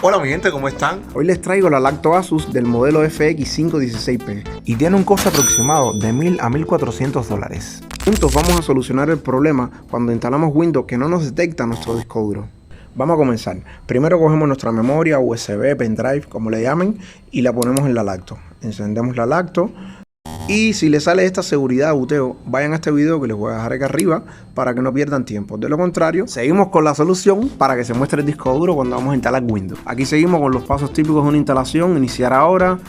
Hola mi gente, ¿cómo están? Hoy les traigo la Lacto Asus del modelo FX516P Y tiene un costo aproximado de $1,000 a $1,400. Juntos vamos a solucionar el problema cuando instalamos Windows que no nos detecta nuestro disco duro. Vamos a comenzar. Primero cogemos nuestra memoria USB, pendrive, como le llamen, y la ponemos en la Lacto. Encendemos la Lacto. Y si les sale esta seguridad de boteo, vayan a este video que les voy a dejar acá arriba para que no pierdan tiempo. De lo contrario, seguimos con la solución para que se muestre el disco duro cuando vamos a instalar Windows. Aquí seguimos con los pasos típicos de una instalación: iniciar ahora,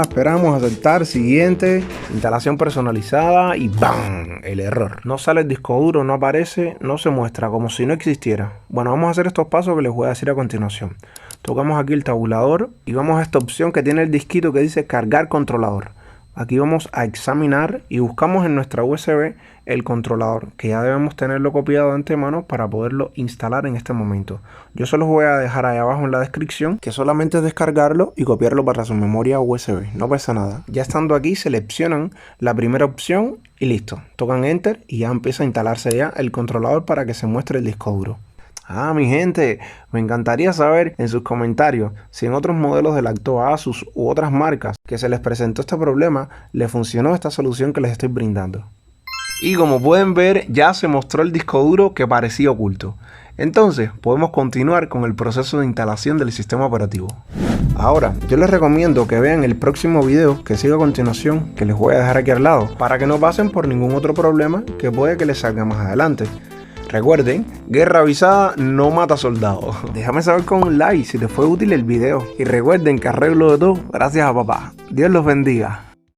esperamos, aceptar, siguiente, instalación personalizada y ¡bam! El error. No sale el disco duro, no aparece, no se muestra, como si no existiera. Bueno, vamos a hacer estos pasos que les voy a decir a continuación. Tocamos aquí el tabulador y vamos a esta opción que tiene el disquito que dice cargar controlador. Aquí vamos a examinar y buscamos en nuestra USB el controlador, que ya debemos tenerlo copiado de antemano para poderlo instalar en este momento. Yo se los voy a dejar ahí abajo en la descripción, que solamente es descargarlo y copiarlo para su memoria USB, no pesa nada. Ya estando aquí seleccionan la primera opción y listo, tocan Enter y ya empieza a instalarse ya el controlador para que se muestre el disco duro. Mi gente, me encantaría saber en sus comentarios si en otros modelos de Lacto Asus u otras marcas que se les presentó este problema, les funcionó esta solución que les estoy brindando. Y como pueden ver, ya se mostró el disco duro que parecía oculto. Entonces, podemos continuar con el proceso de instalación del sistema operativo. Ahora, yo les recomiendo que vean el próximo video que sigue a continuación, que les voy a dejar aquí al lado, para que no pasen por ningún otro problema que puede que les salga más adelante. Recuerden, guerra avisada no mata soldados. Déjame saber con un like si te fue útil el video. Y recuerden que arreglo de todo gracias a papá. Dios los bendiga.